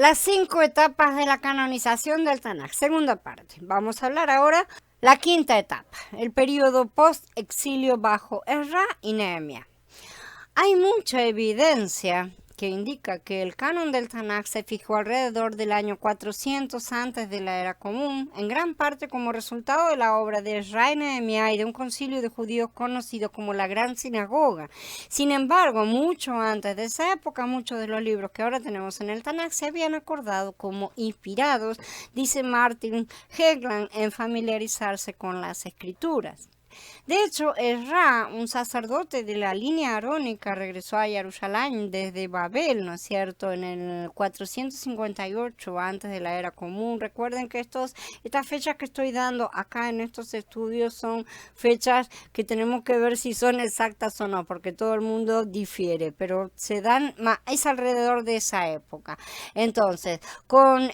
Las 5 etapas de la canonización del Tanaj, segunda parte. Vamos a hablar ahora la quinta etapa, el periodo post-exilio bajo Ezra y Nehemías. Hay mucha evidencia que indica que el canon del Tanaj se fijó alrededor del año 400 antes de la era común, en gran parte como resultado de la obra de Ezra y Nehemías y de un concilio de judíos conocido como la Gran Sinagoga. Sin embargo, mucho antes de esa época, muchos de los libros que ahora tenemos en el Tanaj se habían acordado como inspirados, dice Martin Hegland, en familiarizarse con las escrituras. De hecho, Ezra, un sacerdote de la línea arónica, regresó a Jerusalén desde Babel, ¿no es cierto?, en el 458 antes de la era común. Recuerden que estas fechas que estoy dando acá en estos estudios son fechas que tenemos que ver si son exactas o no, porque todo el mundo difiere, pero se dan, es alrededor de esa época. Entonces,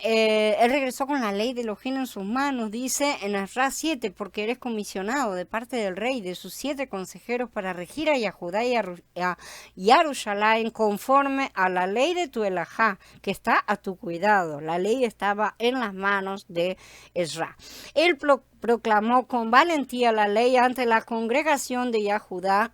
él regresó con la ley de Elohim en sus manos, dice en Ezra 7, porque eres comisionado de parte del rey, de sus 7 consejeros para regir a Judá y a Jerusalén conforme a la ley de tu Elajá, que está a tu cuidado. La ley estaba en las manos de Ezra. Él proclamó con valentía la ley ante la congregación de Yahudá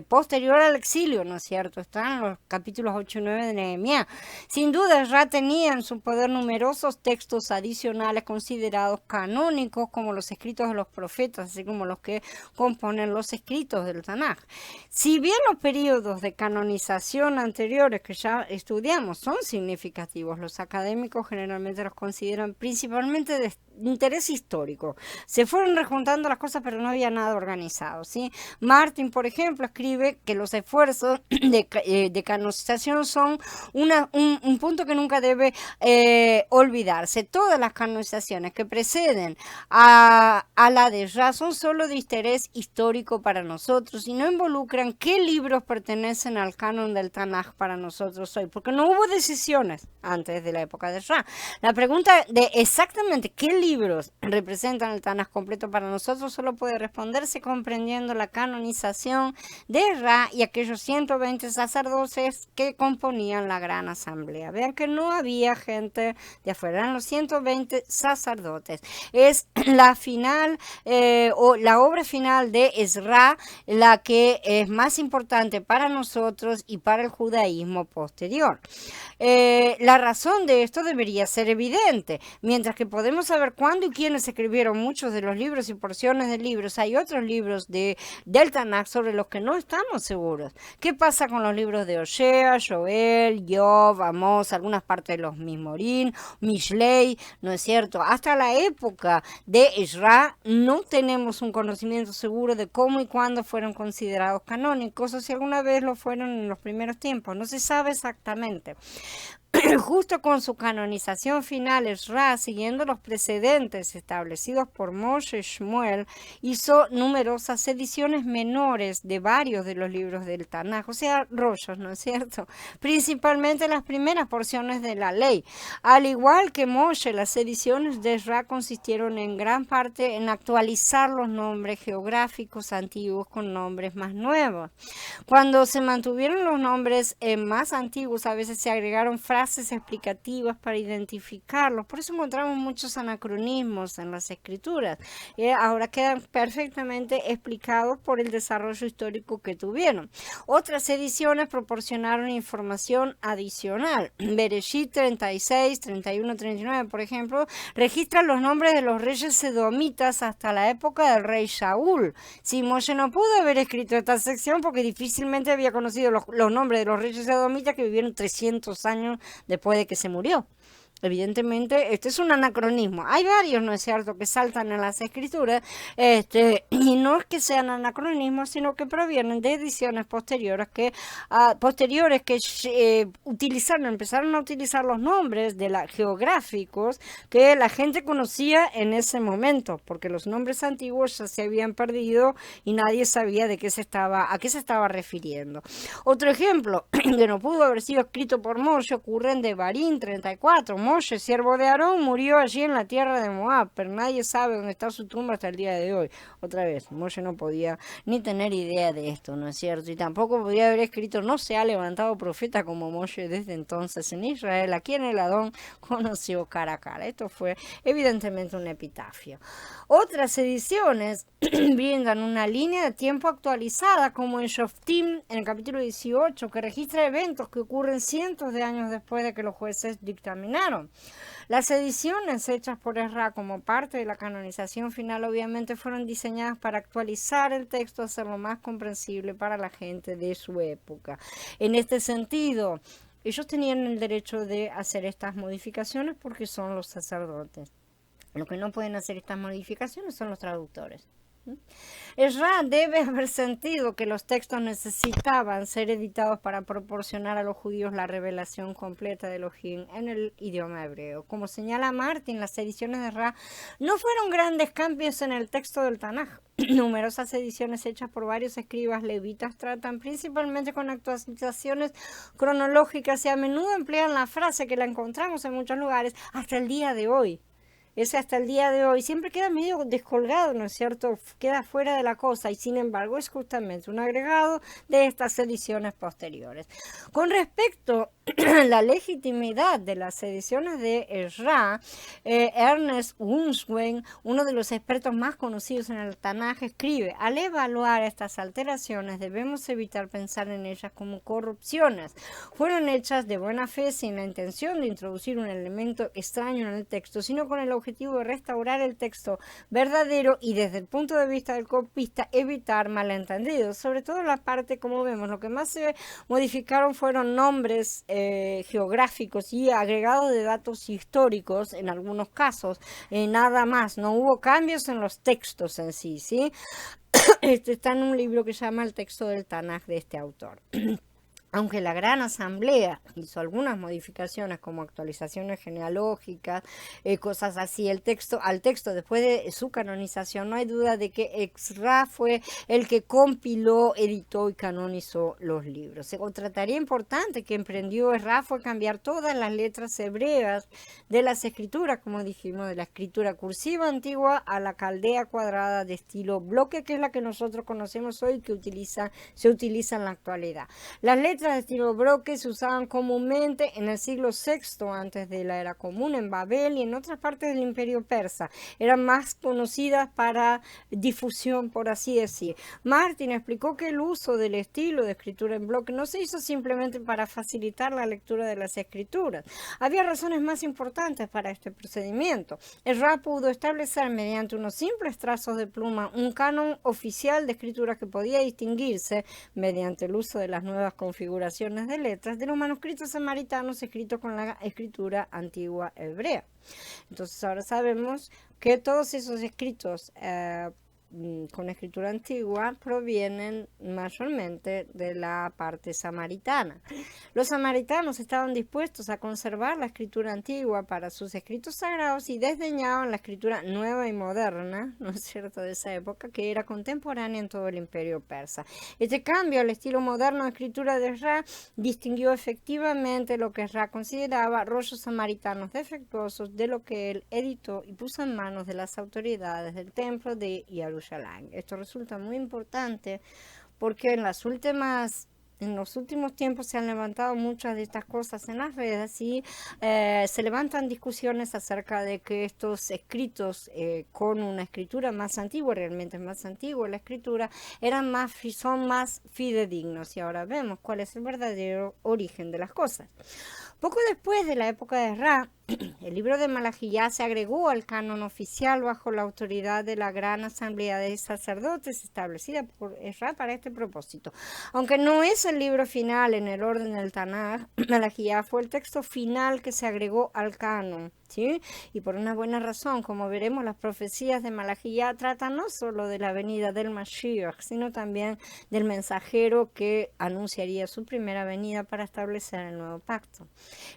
posterior al exilio, ¿no es cierto? Están en los capítulos 8 y 9 de Nehemías. Sin duda, Ezra tenía en su poder numerosos textos adicionales considerados canónicos, como los escritos de los profetas, así como los que componen los escritos del Tanaj. Si bien los periodos de canonización anteriores que ya estudiamos son significativos, los académicos generalmente los consideran principalmente de interés histórico. Se fueron rejuntando las cosas, pero no había nada organizado, ¿sí? Martin, por ejemplo, escribe que los esfuerzos de canonización son un punto que nunca debe olvidarse. Todas las canonizaciones que preceden a la de Ezra son solo de interés histórico para nosotros y no involucran qué libros pertenecen al canon del Tanaj para nosotros hoy, porque no hubo decisiones antes de la época de Ezra. La pregunta de exactamente qué libros representan el Tanaj completo para nosotros solo puede responderse comprendiendo la canonización de Ezra y aquellos 120 sacerdotes que componían la gran asamblea. Vean que no había gente de afuera, eran los 120 sacerdotes. Es la final o la obra final de Ezra la que es más importante para nosotros y para el judaísmo posterior. La razón de esto debería ser evidente. Mientras que podemos saber cuándo y quiénes escribieron muchos de los libros y porciones de libros, hay otros libros del Tanaj sobre los que no estamos seguros. ¿Qué pasa con los libros de Osea, Joel, Job, Amós, algunas partes de los Mismorim, Mishlei? ¿No es cierto? Hasta la época de Ezra no tenemos un conocimiento seguro de cómo y cuándo fueron considerados canónicos o si alguna vez lo fueron en los primeros tiempos. No se sabe exactamente. Justo con su canonización final, Ezra, siguiendo los precedentes establecidos por Moshe y Shmuel, hizo numerosas ediciones menores de varios de los libros del Tanaj, o sea, rollos, ¿no es cierto? Principalmente las primeras porciones de la ley. Al igual que Moshe, las ediciones de Ezra consistieron en gran parte en actualizar los nombres geográficos antiguos con nombres más nuevos. Cuando se mantuvieron los nombres más antiguos, a veces se agregaron frases explicativas para identificarlos. Por eso encontramos muchos anacronismos en las escrituras. Ahora quedan perfectamente explicados por el desarrollo histórico que tuvieron. Otras ediciones proporcionaron información adicional. Bereshit 36, 31, 39, por ejemplo, registran los nombres de los reyes edomitas hasta la época del rey Shaul. Si Moshe no pudo haber escrito esta sección porque difícilmente había conocido los nombres de los reyes edomitas que vivieron 300 años después de que se murió. Evidentemente, este es un anacronismo. Hay varios, ¿no es cierto?, que saltan en las escrituras, y no es que sean anacronismos, sino que provienen de ediciones posteriores que empezaron a utilizar los nombres geográficos que la gente conocía en ese momento, porque los nombres antiguos ya se habían perdido y nadie sabía a qué se estaba refiriendo. Otro ejemplo, que no pudo haber sido escrito por Moshe, ocurre en Devarim 34. Moshe, siervo de Aarón, murió allí en la tierra de Moab, pero nadie sabe dónde está su tumba hasta el día de hoy. Otra vez, Moshe no podía ni tener idea de esto, ¿no es cierto? Y tampoco podía haber escrito, no se ha levantado profeta como Moshe desde entonces en Israel, a quien el Adón conoció cara a cara. Esto fue evidentemente un epitafio. Otras ediciones brindan una línea de tiempo actualizada, como en Shoftim, en el capítulo 18, que registra eventos que ocurren cientos de años después de que los jueces dictaminaron. Las ediciones hechas por Ezra como parte de la canonización final obviamente fueron diseñadas para actualizar el texto, hacerlo más comprensible para la gente de su época. En este sentido, ellos tenían el derecho de hacer estas modificaciones porque son los sacerdotes. Lo que no pueden hacer estas modificaciones son los traductores. Ezra debe haber sentido que los textos necesitaban ser editados para proporcionar a los judíos la revelación completa de Elohim en el idioma hebreo. Como señala Martin, las ediciones de Ezra no fueron grandes cambios en el texto del Tanaj. Numerosas ediciones hechas por varios escribas levitas tratan principalmente con actualizaciones cronológicas y a menudo emplean la frase que la encontramos en muchos lugares hasta el día de hoy. Ese hasta el día de hoy siempre queda medio descolgado, ¿no es cierto? Queda fuera de la cosa y sin embargo es justamente un agregado de estas ediciones posteriores. Con respecto a la legitimidad de las ediciones de Ezra, Ernest Unswen, uno de los expertos más conocidos en el Tanaj, escribe: al evaluar estas alteraciones debemos evitar pensar en ellas como corrupciones. Fueron hechas de buena fe sin la intención de introducir un elemento extraño en el texto, sino con el objetivo de restaurar el texto verdadero y desde el punto de vista del copista evitar malentendidos. Sobre todo en la parte, como vemos, lo que más se modificaron fueron nombres geográficos y agregados de datos históricos en algunos casos, nada más. No hubo cambios en los textos en sí, ¿sí? Este está en un libro que se llama El texto del Tanaj de este autor. Aunque la Gran Asamblea hizo algunas modificaciones como actualizaciones genealógicas, cosas así, al texto después de su canonización, no hay duda de que Ezra fue el que compiló, editó y canonizó los libros. Otra tarea importante que emprendió Ezra fue cambiar todas las letras hebreas de las escrituras, como dijimos, de la escritura cursiva antigua a la caldea cuadrada de estilo bloque, que es la que nosotros conocemos hoy, que se utiliza en la actualidad. Las letras de estilo bloque se usaban comúnmente en el siglo VI antes de la era común en Babel y en otras partes del imperio persa. Eran más conocidas para difusión, por así decir. Martin explicó que el uso del estilo de escritura en bloque no se hizo simplemente para facilitar la lectura de las escrituras. Había razones más importantes para este procedimiento. Ezra pudo establecer mediante unos simples trazos de pluma un canon oficial de escritura que podía distinguirse mediante el uso de las nuevas configuraciones de letras de los manuscritos samaritanos escritos con la escritura antigua hebrea. Entonces ahora sabemos que todos esos escritos con escritura antigua provienen mayormente de la parte samaritana. Los samaritanos estaban dispuestos a conservar la escritura antigua para sus escritos sagrados y desdeñaban la escritura nueva y moderna, ¿no es cierto?, de esa época, que era contemporánea en todo el imperio persa. Este cambio al estilo moderno de escritura de Ezra distinguió efectivamente lo que Ezra consideraba rollos samaritanos defectuosos de lo que él editó y puso en manos de las autoridades del templo de Jerusalén. Esto resulta muy importante porque en los últimos tiempos se han levantado muchas de estas cosas en las redes y se levantan discusiones acerca de que estos escritos con una escritura más antigua, realmente más antigua la escritura, son más fidedignos y ahora vemos cuál es el verdadero origen de las cosas. Poco después de la época de Ezra, el libro de Malajiyá se agregó al canon oficial bajo la autoridad de la Gran Asamblea de Sacerdotes establecida por Ezra para este propósito. Aunque no es el libro final en el orden del Tanaj, Malajiyá fue el texto final que se agregó al canon, ¿sí? Y por una buena razón. Como veremos, las profecías de Malajiyá tratan no solo de la venida del Mashiach, sino también del mensajero que anunciaría su primera venida para establecer el nuevo pacto.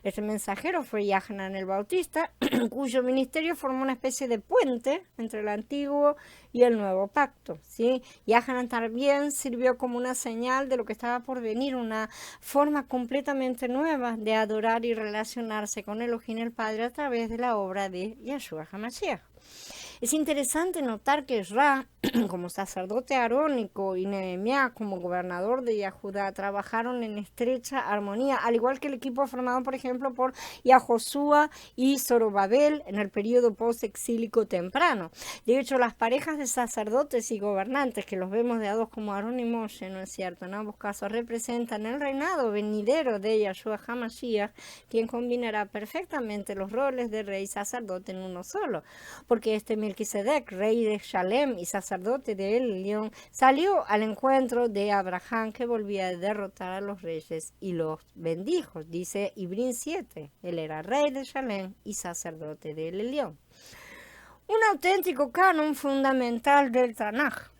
Este mensajero fue Yohanan el Bautista, cuyo ministerio formó una especie de puente entre el antiguo y el nuevo pacto, ¿sí? Yohanan también sirvió como una señal de lo que estaba por venir, una forma completamente nueva de adorar y relacionarse con Elohim el Padre a través de la obra de Yeshua HaMashiach. Es interesante notar que Ra, como sacerdote arónico, y Nehemías, como gobernador de Yehudá, trabajaron en estrecha armonía, al igual que el equipo formado, por ejemplo, por Yahoshua y Zorobabel en el periodo post-exílico temprano. De hecho, las parejas de sacerdotes y gobernantes, que los vemos de a dos como Aarón y Moshe, ¿no es cierto? En ambos casos representan el reinado venidero de Yeshua HaMashiach, quien combinará perfectamente los roles de rey y sacerdote en uno solo, porque este Melquisedec, rey de Shalem y sacerdote de El Elyon, salió al encuentro de Abraham, que volvía a derrotar a los reyes y los bendijo. Dice Ibrín 7, él era rey de Shalem y sacerdote de El Elyon. Un auténtico canon fundamental del Tanaj.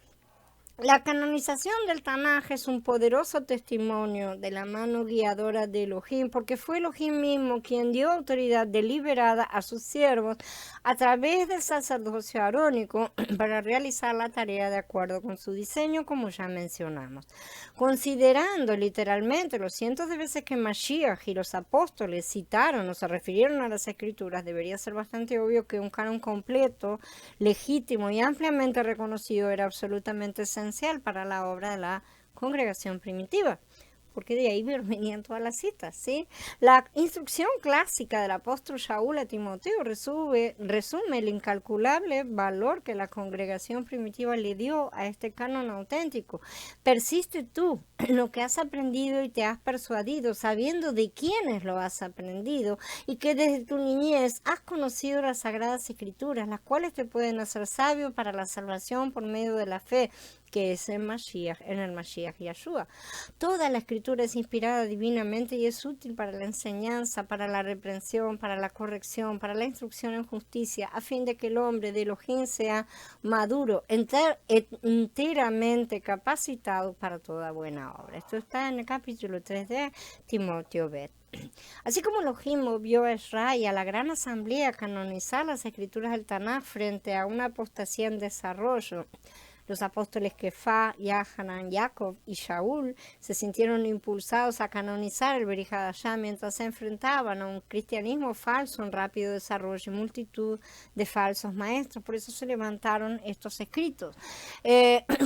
La canonización del Tanaj es un poderoso testimonio de la mano guiadora de Elohim, porque fue Elohim mismo quien dio autoridad deliberada a sus siervos a través del sacerdocio arónico para realizar la tarea de acuerdo con su diseño, como ya mencionamos. Considerando literalmente los cientos de veces que Mashiach y los apóstoles citaron o se refirieron a las escrituras, debería ser bastante obvio que un canon completo, legítimo y ampliamente reconocido era absolutamente esencial para la obra de la congregación primitiva, porque de ahí venían todas las citas, ¿sí? La instrucción clásica del apóstol Shaul a Timoteo resume el incalculable valor que la congregación primitiva le dio a este canon auténtico. Persiste tú en lo que has aprendido y te has persuadido, sabiendo de quiénes lo has aprendido, y que desde tu niñez has conocido las sagradas escrituras, las cuales te pueden hacer sabio para la salvación por medio de la fe, que es en el Mashiach Yeshua. Toda la escritura es inspirada divinamente y es útil para la enseñanza, para la reprensión, para la corrección, para la instrucción en justicia, a fin de que el hombre de Elohim sea maduro, enteramente capacitado para toda buena obra. Esto está en el capítulo 3 de Timoteo Bet. Así como Elohim movió a Israel y a la gran asamblea a canonizar las escrituras del Tanaj frente a una apostasía en desarrollo, los apóstoles Kefá, Yohanan, Jacob y Shaul se sintieron impulsados a canonizar el Berij Hadashah mientras se enfrentaban a un cristianismo falso en rápido desarrollo y multitud de falsos maestros. Por eso se levantaron estos escritos.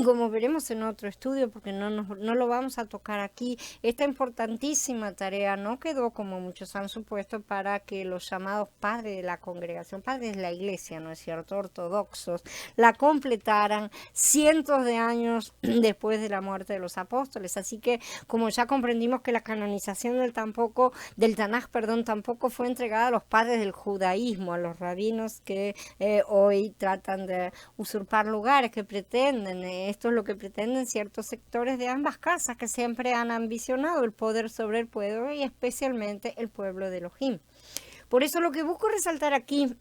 Como veremos en otro estudio, porque no lo vamos a tocar aquí, esta importantísima tarea no quedó, como muchos han supuesto, para que los llamados padres de la congregación, padres de la iglesia, ¿no es cierto?, ortodoxos, la completaran cientos de años después de la muerte de los apóstoles. Así que, como ya comprendimos que la canonización del Tanaj, tampoco fue entregada a los padres del judaísmo, a los rabinos que hoy tratan de usurpar lugares, que pretenden, esto es lo que pretenden ciertos sectores de ambas casas, que siempre han ambicionado el poder sobre el pueblo y especialmente el pueblo de Elohim. Por eso lo que busco resaltar aquí,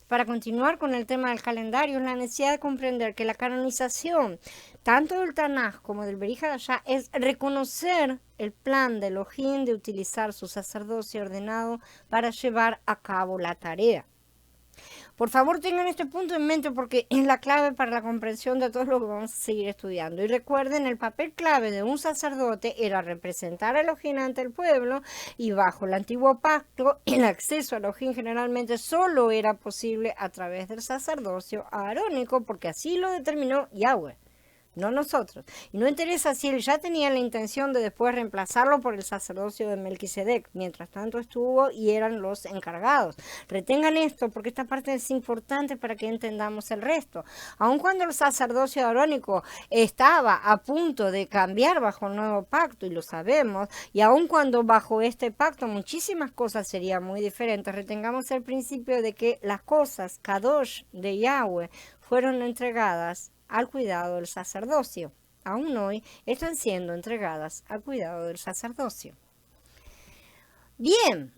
para continuar con el tema del calendario, es la necesidad de comprender que la canonización, tanto del Tanaj como del Berij Hadashah, es reconocer el plan de Elohim de utilizar su sacerdocio ordenado para llevar a cabo la tarea. Por favor, tengan este punto en mente porque es la clave para la comprensión de todo lo que vamos a seguir estudiando. Y recuerden, el papel clave de un sacerdote era representar a Elohim ante el pueblo, y bajo el antiguo pacto, el acceso a Elohim generalmente solo era posible a través del sacerdocio arónico, porque así lo determinó Yahweh, no nosotros. Y no interesa si él ya tenía la intención de después reemplazarlo por el sacerdocio de Melquisedec. Mientras tanto estuvo y eran los encargados. Retengan esto porque esta parte es importante para que entendamos el resto. Aun cuando el sacerdocio arónico estaba a punto de cambiar bajo el nuevo pacto, y lo sabemos, y aun cuando bajo este pacto muchísimas cosas serían muy diferentes, retengamos el principio de que las cosas Kadosh de Yahweh fueron entregadas al cuidado del sacerdocio. Aún hoy están siendo entregadas al cuidado del sacerdocio. Bien,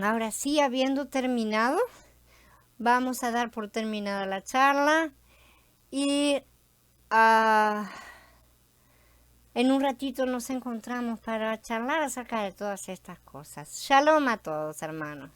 ahora sí, habiendo terminado, vamos a dar por terminada la charla y En un ratito nos encontramos para charlar acerca de todas estas cosas. Shalom a todos, hermanos.